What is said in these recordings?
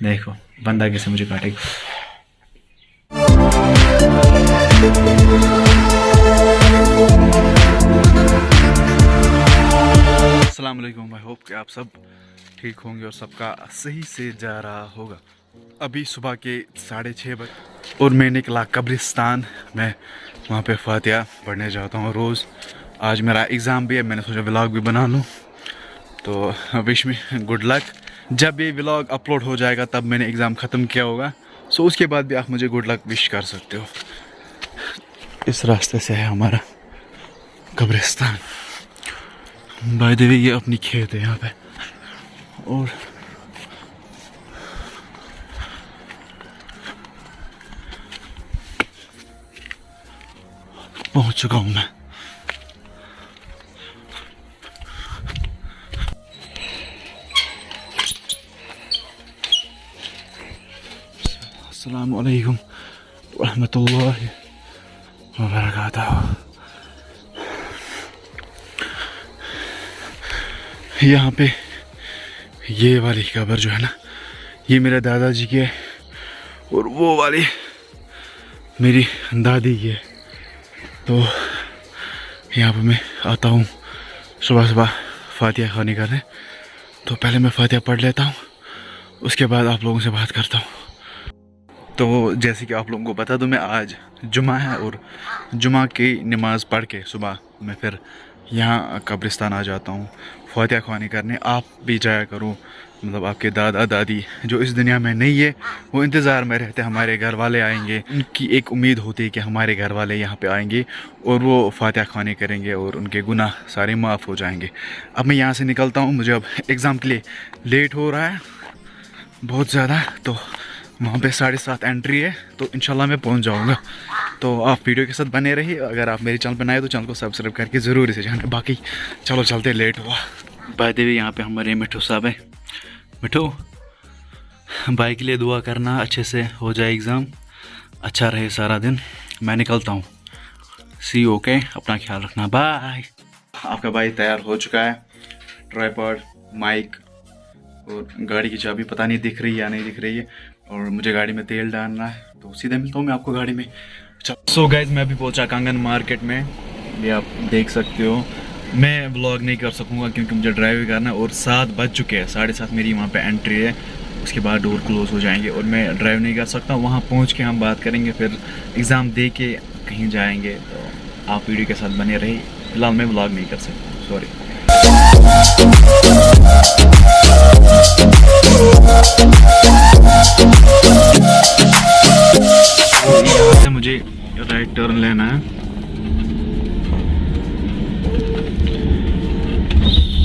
देखो बंदा कैसे मुझे काटेगा। अस्सलाम वालेकुम, आई होप कि आप सब ठीक होंगे और सबका सही से जा रहा होगा। अभी सुबह के 6:30 बजे और मैं निकला कब्रिस्तान। मैं वहाँ पे फातिहा पढ़ने जाता हूँ रोज़। आज मेरा एग्ज़ाम भी है, मैंने सोचा व्लॉग भी बना लूँ, तो विश मी गुड लक। जब ये व्लॉग अपलोड हो जाएगा तब मैंने एग्ज़ाम ख़त्म किया होगा, सो उसके बाद भी आप मुझे गुड लक विश कर सकते हो। इस रास्ते से है हमारा कब्रिस्तान। बाय द वे ये अपनी खेत है यहाँ पे, और पहुँच चुका हूँ मैं। अस्सलाम वालेकुम रहमतुल्लाहि व बरकातहू। यहाँ पे ये वाली कब्र जो है ना, ये मेरे दादाजी की है, और वो वाली मेरी दादी की है। तो यहाँ पे मैं आता हूँ सुबह सुबह फातिहा खाने करने। तो पहले मैं फातिहा पढ़ लेता हूँ, उसके बाद आप लोगों से बात करता हूँ। तो जैसे कि आप लोगों को बता दूं, मैं आज जुमा है और जुमा की नमाज़ पढ़ के सुबह मैं फिर यहाँ कब्रिस्तान आ जाता हूँ फातिहा ख़वानी करने। आप भी जाया करो, मतलब आपके दादा दादी जो इस दुनिया में नहीं है वो इंतज़ार में रहते हैं हमारे घर वाले आएंगे। उनकी एक उम्मीद होती है कि हमारे घर वाले यहाँ पे आएंगे और वो फातिहा ख़वानी करेंगे और उनके गुनाह सारे माफ़ हो जाएंगे। अब मैं यहाँ से निकलता हूँ, मुझे अब एग्ज़ाम के लिए लेट हो रहा है बहुत ज़्यादा। तो वहाँ पे 7:30 एंट्री है, तो इंशाल्लाह मैं पहुँच जाऊँगा। तो आप वीडियो के साथ बने रहिए। अगर आप मेरे चैनल पर नए हो तो चैनल को सब्सक्राइब करके ज़रूर इसे जाना। बाकी चलो चलते, लेट हुआ। बाय द वे यहाँ पे हमारे मिठू साहब है। मिठू, भाई के लिए दुआ करना, अच्छे से हो जाए एग्ज़ाम, अच्छा रहे सारा दिन। मैं निकलता हूँ, सी ओके, अपना ख्याल रखना, बाय। आपका भाई तैयार हो चुका है, ट्राइपॉड, माइक और गाड़ी की चाबी पता नहीं दिख रही है या नहीं दिख रही है, और मुझे गाड़ी में तेल डालना है। तो सीधे मिलता हूँ मैं आपको गाड़ी में। सो गाइज, मैं अभी पहुँचा कांगन मार्केट में, ये आप देख सकते हो। मैं व्लॉग नहीं कर सकूँगा क्योंकि मुझे ड्राइव करना है, और 7 बज चुके हैं, 7:30 मेरी वहाँ पे एंट्री है। उसके बाद डोर क्लोज हो जाएंगे और मैं ड्राइव नहीं कर सकता। वहाँ पहुँच के हम बात करेंगे, फिर एग्ज़ाम दे के कहीं जाएँगे। तो आप वीडियो के साथ बने रहिए। फिलहाल मैं व्लॉग नहीं कर सकता, सॉरी। यहाँ से मुझे राइट टर्न लेना है।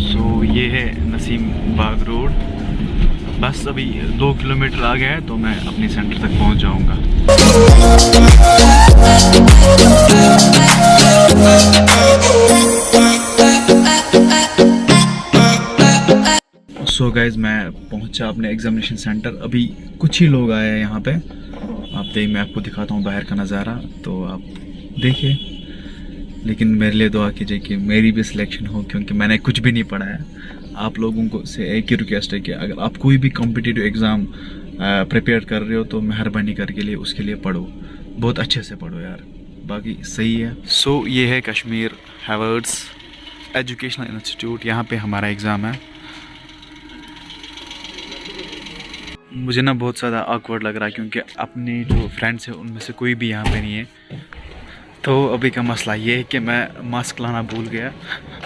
सो ये है नसीम बाग रोड। बस अभी 2 किलोमीटर आ गया है तो मैं अपनी सेंटर तक पहुंच जाऊंगा। सो गाइज, मैं पहुंचा अपने एग्जामिनेशन सेंटर। अभी कुछ ही लोग आए हैं यहाँ पे। मैं आपको दिखाता हूँ बाहर का नज़ारा, तो आप देखिए। लेकिन मेरे लिए दुआ कीजिए कि मेरी भी सिलेक्शन हो, क्योंकि मैंने कुछ भी नहीं पढ़ा है। आप लोगों को से एक ही रिक्वेस्ट है कि अगर आप कोई भी कॉम्पिटिटिव एग्ज़ाम प्रिपेयर कर रहे हो तो मेहरबानी करके लिए उसके लिए पढ़ो, बहुत अच्छे से पढ़ो यार, बाकी सही है। सो ये है कश्मीर हार्वर्ड्स एजुकेशनल इंस्टीट्यूट, यहाँ पे हमारा एग्ज़ाम है। मुझे ना बहुत ज़्यादा ऑकवर्ड लग रहा है क्योंकि अपने जो फ्रेंड्स हैं उनमें से कोई भी यहाँ पे नहीं है। तो अभी का मसला ये है कि मैं मास्क लाना भूल गया।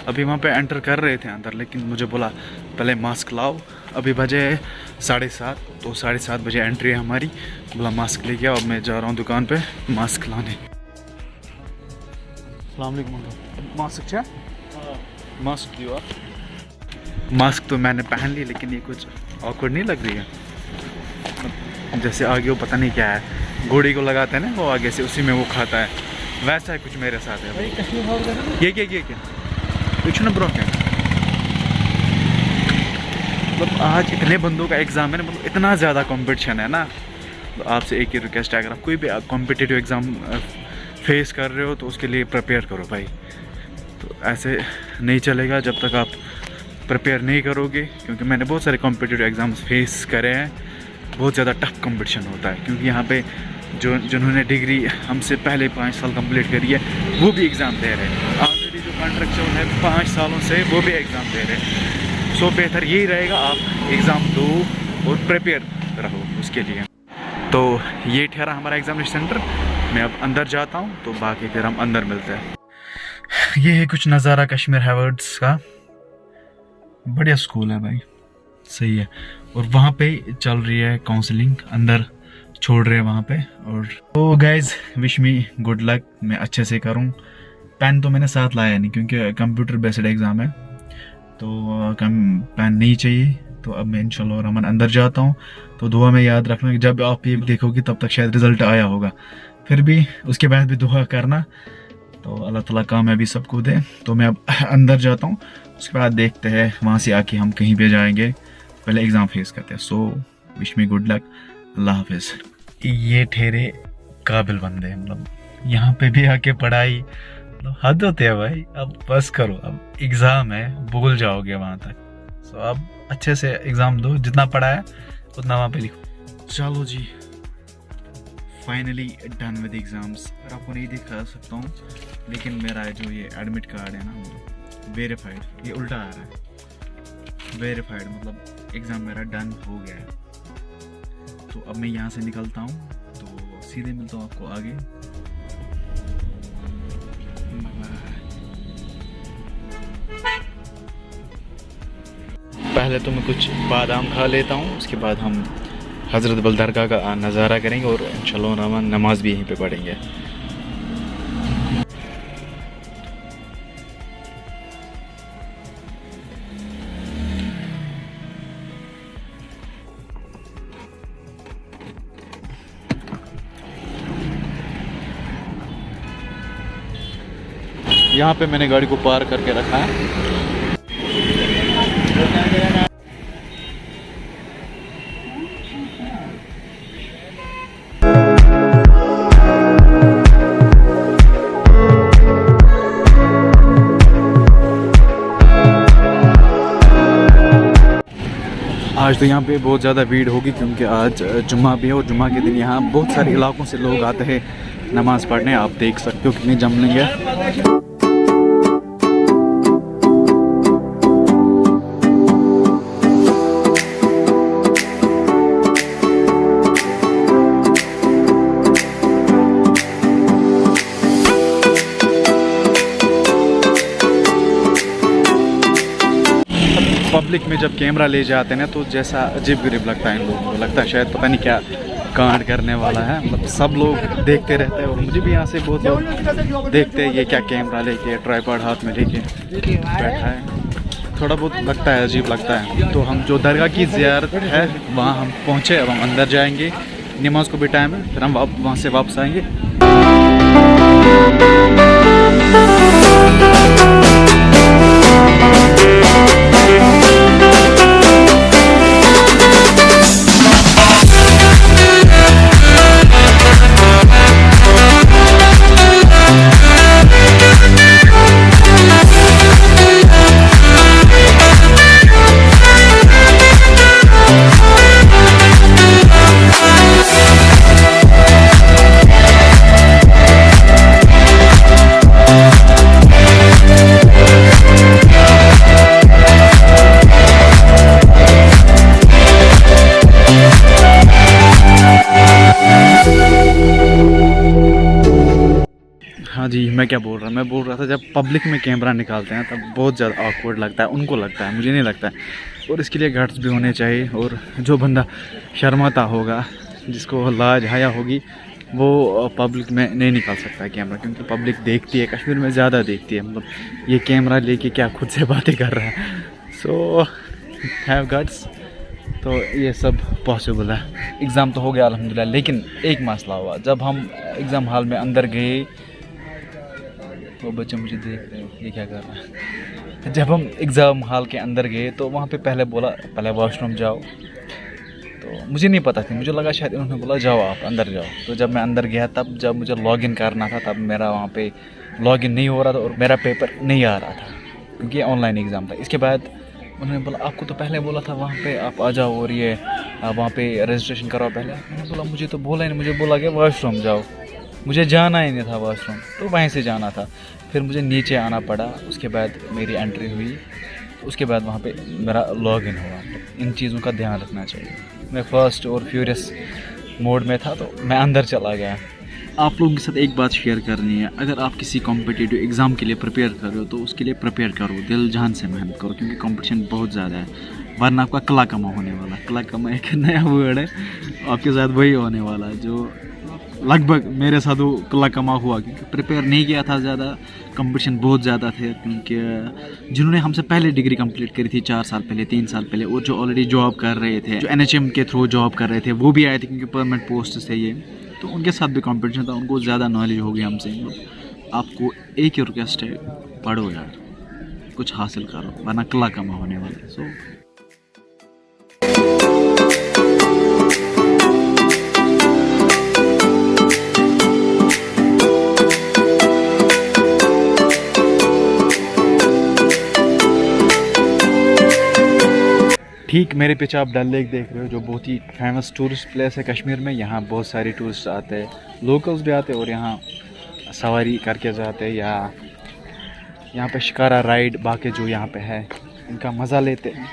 अभी वहाँ पे एंटर कर रहे थे अंदर, लेकिन मुझे बोला पहले मास्क लाओ। अभी बजे 7:30, तो 7:30 बजे एंट्री है हमारी। बोला मास्क ले गया। अब मैं जा रहा हूँ दुकान पे मास्क लाने। मास्क क्या मास्क दियो आप। मास्क तो मैंने पहन ली, लेकिन ये कुछ ऑकवर्ड नहीं लग रही है। जैसे आगे वो पता नहीं क्या है, घोड़ी को लगाते हैं ना वो आगे से, उसी में वो खाता है, वैसा है कुछ मेरे साथ है। ये क्या कुछ ना ब्रो, क्या मतलब आज इतने बंदों का एग्ज़ाम है ना, मतलब इतना ज़्यादा कंपटीशन है ना। तो आपसे एक ही रिक्वेस्ट है, अगर आप कोई भी कॉम्पिटिटिव एग्ज़ाम फेस कर रहे हो तो उसके लिए प्रिपेयर करो भाई। तो ऐसे नहीं चलेगा जब तक आप प्रिपेयर नहीं करोगे, क्योंकि मैंने बहुत सारे कॉम्पिटिटिव एग्ज़ाम्स फेस करे हैं बहुत ज़्यादा टफ कंपटीशन होता है, क्योंकि यहाँ पे जिन्होंने डिग्री हमसे पहले 5 साल कंप्लीट करी है वो भी एग्ज़ाम दे रहे हैं। ऑलरेडी जो कॉन्ट्रैक्चुअल है 5 सालों से वो भी एग्ज़ाम दे रहे हैं। सो बेहतर यही रहेगा आप एग्ज़ाम दो और प्रिपेयर रहो उसके लिए। तो ये ठहरा हमारा एग्ज़ामिनेशन सेंटर। मैं अब अंदर जाता हूँ, तो बाकी फिर हम अंदर मिलते हैं। ये है कुछ नज़ारा कश्मीर हैवर्ड्स का। बढ़िया स्कूल है भाई, सही है। और वहाँ पे चल रही है काउंसलिंग, अंदर छोड़ रहे हैं वहाँ पे। और तो guys wish me good luck, मैं अच्छे से करूँ। पेन तो मैंने साथ लाया नहीं क्योंकि कंप्यूटर बेस्ड एग्ज़ाम है, तो कम पेन नहीं चाहिए। तो अब मैं इंशाल्लाह रहमान अंदर जाता हूँ। तो दुआ में याद रखना कि जब आप ये देखोगे तब तक शायद रिज़ल्ट आया होगा, फिर भी उसके बाद भी दुआ करना, तो अल्लाह ताला कामयाबी सबको दे। तो मैं अब अंदर जाता हूँ, उसके बाद देखते हैं वहाँ से आके हम कहीं पे जाएंगे, पहले एग्ज़ाम फेस करते हैं। So wish me good luck, अल्लाह हाफिज़। ये ठहरे काबिल बंदे, मतलब यहाँ पे भी आके पढ़ाई मतलब हद होते है भाई। अब बस करो, अब एग्ज़ाम है, भूल जाओगे वहाँ तक। सो अब अच्छे से एग्ज़ाम दो, जितना पढ़ा है उतना वहाँ पे लिखो। चलो जी, फाइनली डन विद एग्ज़ाम्स। आपको नहीं दिखा सकता हूँ, लेकिन मेरा जो ये एडमिट कार्ड है ना, वेरीफाइड, ये उल्टा आ रहा है। वेरीफाइड मतलब एग्ज़ाम मेरा डन हो गया है। तो अब मैं यहाँ से निकलता हूँ, तो सीधे मिलता हूँ आपको आगे। पहले तो मैं कुछ बादाम खा लेता हूँ, उसके बाद हम हज़रत बल दरगाह का नज़ारा करेंगे और इंशाअल्लाह नमाज भी यहीं पे पढ़ेंगे। यहाँ पे मैंने गाड़ी को पार्क करके रखा है। आज तो यहाँ पे बहुत ज़्यादा भीड़ होगी, क्योंकि आज जुम्मा भी है और जुम्मा के दिन यहाँ बहुत सारे इलाकों से लोग आते हैं नमाज़ पढ़ने। आप देख सकते हो कितनी जमलिंग है। पब्लिक में जब कैमरा ले जाते हैं ना, तो जैसा अजीब गरीब लगता है इन लोगों को, लगता है शायद पता नहीं क्या कांड करने वाला है। मतलब सब लोग देखते रहते हैं, और मुझे भी यहाँ से बहुत लोग देखते हैं ये क्या कैमरा लेके, ट्राइपॉड हाथ में लेके बैठा है। थोड़ा बहुत लगता है, अजीब लगता है। तो हम जो दरगाह की ज़ियारत है वहाँ हम पहुँचे, अब हम अंदर जाएंगे। नमाज को भी टाइम है, फिर हम वहाँ से वापस आएंगे। हाँ जी, मैं क्या बोल रहा, मैं बोल रहा था जब पब्लिक में कैमरा निकालते हैं तब बहुत ज़्यादा ऑकवर्ड लगता है, उनको लगता है, मुझे नहीं लगता है। और इसके लिए गट्स भी होने चाहिए। और जो बंदा शर्माता होगा, जिसको लाज हया होगी, वो पब्लिक में नहीं निकाल सकता है कैमरा, क्योंकि पब्लिक देखती है, कश्मीर में ज़्यादा देखती है। मतलब ये कैमरा लेके क्या खुद से बातें कर रहा है। So have guts. तो ये सब पॉसिबल है। एग्ज़ाम तो हो गया अल्हम्दुलिल्लाह, लेकिन एक मसला हुआ। जब हम एग्ज़ाम हॉल में अंदर गए, वो बच्चे मुझे देख रहे हो, ये क्या कर रहा है। जब हम एग्ज़ाम हॉल के अंदर गए तो वहाँ पे पहले बोला पहले वॉशरूम जाओ। तो मुझे नहीं पता थी, मुझे लगा शायद इन्होंने बोला जाओ आप अंदर जाओ। तो जब मैं अंदर गया, तब जब मुझे लॉगिन करना था, तब मेरा वहाँ पे लॉगिन नहीं हो रहा था और मेरा पेपर नहीं आ रहा था, क्योंकि ऑनलाइन एग्ज़ाम था। इसके बाद उन्होंने बोला आपको तो पहले बोला था वहाँ पे आप आ जाओ, और ये वहाँ पे रजिस्ट्रेशन कराओ पहले। मैंने बोला मुझे तो बोला ही नहीं, मुझे बोला कि वॉशरूम जाओ, मुझे जाना ही नहीं था वॉशरूम, तो वहीं से जाना था। फिर मुझे नीचे आना पड़ा, उसके बाद मेरी एंट्री हुई, उसके बाद वहाँ पे मेरा लॉगिन हुआ। तो इन चीज़ों का ध्यान रखना चाहिए। मैं फर्स्ट और फ्यूरियस मोड में था तो मैं अंदर चला गया। आप लोगों के साथ एक बात शेयर करनी है, अगर आप किसी कॉम्पिटिटिव एग्ज़ाम के लिए प्रिपेयर कर रहे हो तो उसके लिए प्रिपेयर करो, दिल जान से मेहनत करो, क्योंकि कंपटीशन बहुत ज़्यादा है, वरना आपका कला कमा होने वाला। कला कमा एक नया वर्ड है, आपके साथ वही होने वाला है जो लगभग मेरे साथ वो कला कमा हुआ, क्योंकि प्रिपेयर नहीं किया था ज़्यादा, कंपटीशन बहुत ज़्यादा थे। क्योंकि जिन्होंने हमसे पहले डिग्री कंप्लीट करी थी 4 साल पहले, 3 साल पहले, और जो ऑलरेडी जॉब कर रहे थे, जो NHM के थ्रू जॉब कर रहे थे, वो भी आए थे क्योंकि परमानेंट पोस्ट थे ये, तो उनके साथ भी कंपटीशन था, उनको ज़्यादा नॉलेज होगी हमसे। आपको एक ही रिक्वेस्ट है, पढ़ो यार, कुछ हासिल करो, वरना कला कमा होने वाले। सो ठीक मेरे पीछे आप डल लेक देख रहे हो, जो बहुत ही फेमस टूरिस्ट प्लेस है कश्मीर में। यहाँ बहुत सारे टूरिस्ट आते हैं, लोकल्स भी आते हैं और यहाँ सवारी करके जाते हैं, या यहाँ पे शिकारा राइड बाकी जो यहाँ पे है इनका मज़ा लेते हैं।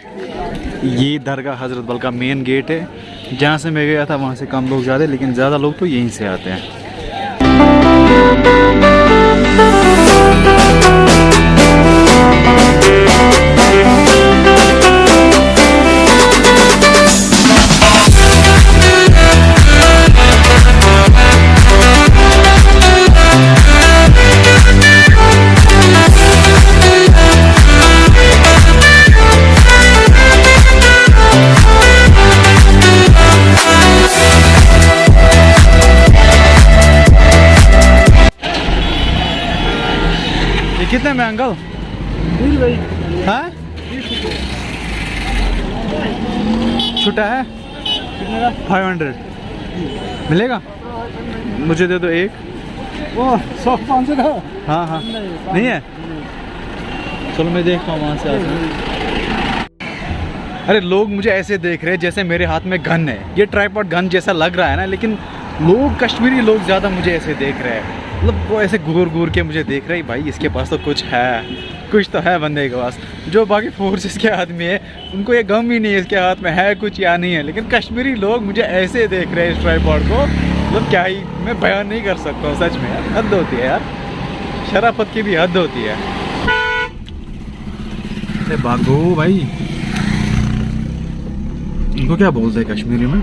ये दरगाह हज़रत बल का मेन गेट है, जहाँ से मैं गया था वहाँ से कम लोग ज़्यादा, लेकिन ज़्यादा लोग तो यहीं से आते हैं। कितने में अंकल? हाँ छुट्टा है 500 मिलेगा? मुझे दे दो एक। वो 100-500 का। हाँ हाँ नहीं है, चलो मैं देखता हूँ वहाँ से आके। अरे लोग मुझे ऐसे देख रहे हैं जैसे मेरे हाथ में गन है, ये ट्राइपॉड गन जैसा लग रहा है ना, लेकिन लोग कश्मीरी लोग ज़्यादा मुझे ऐसे देख रहे हैं, मतलब वो ऐसे घूर घूर के मुझे देख रहे हैं, भाई इसके पास तो कुछ है, कुछ तो है बंदे के पास। जो बाकी फोर्सेस के आदमी है उनको ये गम ही नहीं है इसके हाथ में है कुछ या नहीं है, लेकिन कश्मीरी लोग मुझे ऐसे देख रहे हैं इस ट्राइपॉड को, मतलब क्या ही मैं बयान नहीं कर सकता हूँ। सच में यार हद होती है यार, शराफत की भी हद होती है। अरे भागो भाई, इनको क्या बोलते हैं कश्मीरी में?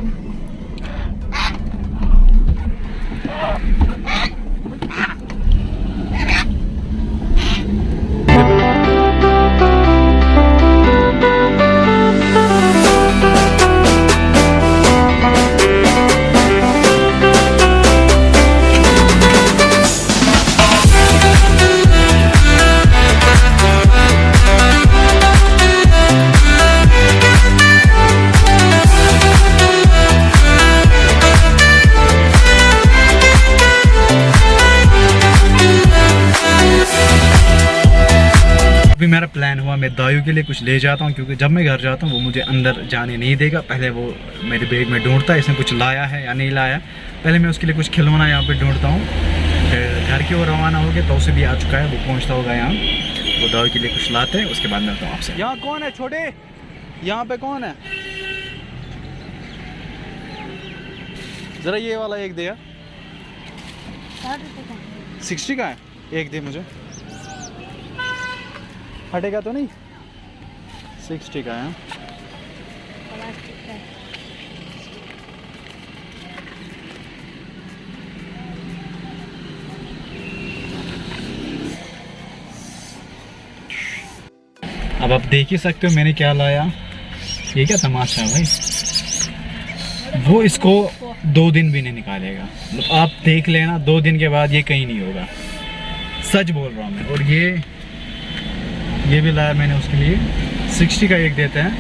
अभी मेरा प्लान हुआ मैं दायू के लिए कुछ ले जाता हूँ, क्योंकि जब मैं घर जाता हूँ वो मुझे अंदर जाने नहीं देगा। पहले वो मेरे बैग में ढूंढता है इसने कुछ लाया है या नहीं लाया, पहले मैं उसके लिए कुछ खिलौना यहाँ पे ढूंढता हूँ। फिर घर की ओर रवाना हो गया तो उसे भी आ चुका है, वो पहुँचता होगा यहाँ, वो दायू के लिए कुछ लाते हैं, उसके बाद मिलता हूँ आपसे। यहाँ कौन है छोटे, यहाँ पे कौन है? ज़रा ये वाला एक दे यार, 60 का है, एक दे मुझे, फटेगा तो नहीं? 60 का है। अब आप देख ही सकते हो मैंने क्या लाया, ये क्या तमाशा है भाई, वो इसको 2 दिन भी नहीं निकालेगा, मतलब आप देख लेना 2 दिन के बाद ये कहीं नहीं होगा, सच बोल रहा हूँ मैं। और ये भी लाया मैंने उसके लिए, 60 का एक देते हैं।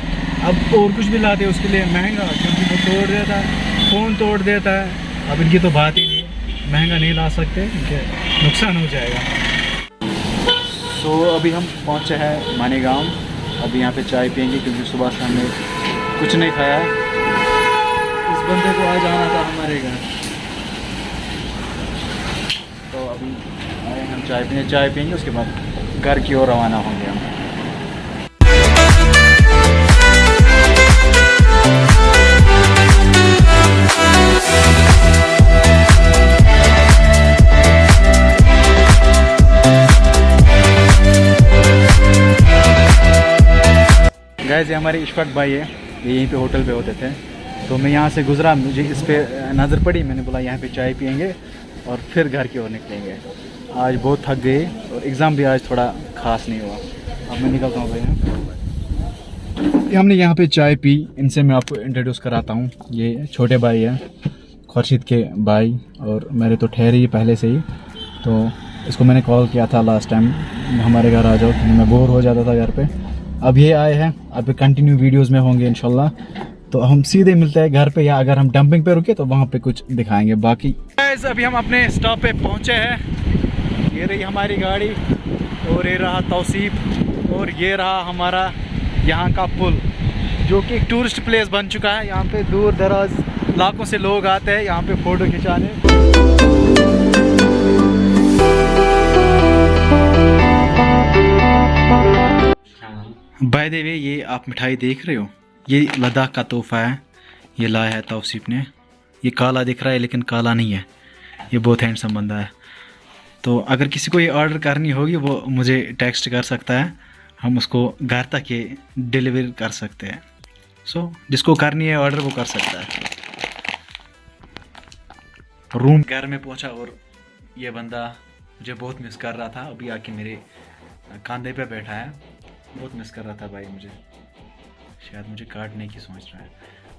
अब और कुछ भी लाते हैं उसके लिए महंगा, क्योंकि वो तोड़ देता है, फ़ोन तोड़ देता है, अब इनकी तो बात ही नहीं, महंगा नहीं ला सकते क्योंकि नुकसान हो जाएगा। सो अभी हम पहुँचे हैं मानेगांव, अभी यहाँ पे चाय पियेंगे क्योंकि सुबह से हमने कुछ नहीं खाया है। बंदे को आज आना था हमारे घर, तो अभी आए हम चाय पियेंगे, उसके बाद घर की ओर रवाना होंगे हम। गाइस ये हमारे इशफाक भाई है, ये यहीं पे होटल पे होते थे, तो मैं यहाँ से गुज़रा, मुझे इस पे नज़र पड़ी, मैंने बोला यहाँ पे चाय पियेंगे और फिर घर की ओर निकलेंगे। आज बहुत थक गए और एग्ज़ाम भी आज थोड़ा ख़ास नहीं हुआ। अब मैं निकलता हूँ भाई। हमने यहाँ पे चाय पी, इनसे मैं आपको इंट्रोड्यूस कराता हूँ। ये छोटे भाई हैं, खुर्शीद के भाई, और मेरे तो ठहरे ही पहले से ही, तो इसको मैंने कॉल किया था लास्ट टाइम हमारे घर आ जाओ, क्योंकि मैं बोर हो जाता था घर पे। अब ये आए हैं, अब कंटिन्यू वीडियोस में होंगे इंशाल्लाह, तो हम सीधे मिलते हैं घर पे, या अगर हम डंपिंग पे रुके तो वहाँ पे कुछ दिखाएंगे। बाकी गाइस अभी हम अपने स्टॉप पे पहुँचे हैं, ये रही हमारी गाड़ी, और ये रहा तौसीफ, और ये रहा हमारा यहाँ का पुल, जो कि एक टूरिस्ट प्लेस बन चुका है। यहाँ पे दूर दराज इलाकों से लोग आते हैं यहाँ पे फ़ोटो खिंचाने। बाय द वे ये आप मिठाई देख रहे हो, ये लद्दाख का तोहफ़ा है, ये लाया है तौसीफ ने। ये काला दिख रहा है लेकिन काला नहीं है, ये बहुत हैंडसम बंदा है। तो अगर किसी को ये ऑर्डर करनी होगी वो मुझे टेक्स्ट कर सकता है, हम उसको घर तक ये डिलीवर कर सकते हैं। सो जिसको करनी है ऑर्डर वो कर सकता है। रूम घर में पहुंचा और ये बंदा मुझे बहुत मिस कर रहा था, अभी आके मेरे कंधे पे बैठा है, बहुत मिस कर रहा था भाई मुझे, शायद मुझे काटने की सोच रहा है।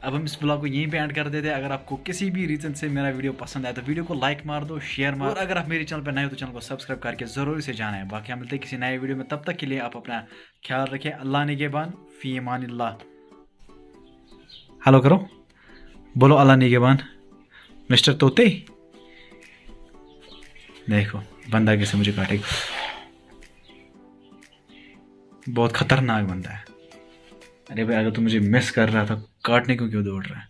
अब हम इस ब्लॉग को यहीं पे एंड कर देते हैं। अगर आपको किसी भी रीज़न से मेरा वीडियो पसंद आया तो वीडियो को लाइक मार दो, शेयर मार, और अगर आप मेरे चैनल पर नए हो तो चैनल को सब्सक्राइब करके ज़रूर से जाना है। बाकी हम मिलते हैं किसी नए वीडियो में, तब तक के लिए आप अपना ख्याल रखें। अल्लाह निगहबान, फ़ी अमानिल्लाह। हेलो करो, बोलो अल्लाह निगहबान मिस्टर तोते। देखो बंदा कैसे मुझे काटेगा, बहुत खतरनाक बंदा है। अरे भाई अगर तू मुझे मिस कर रहा था, काटने को क्यों दौड़ रहा है?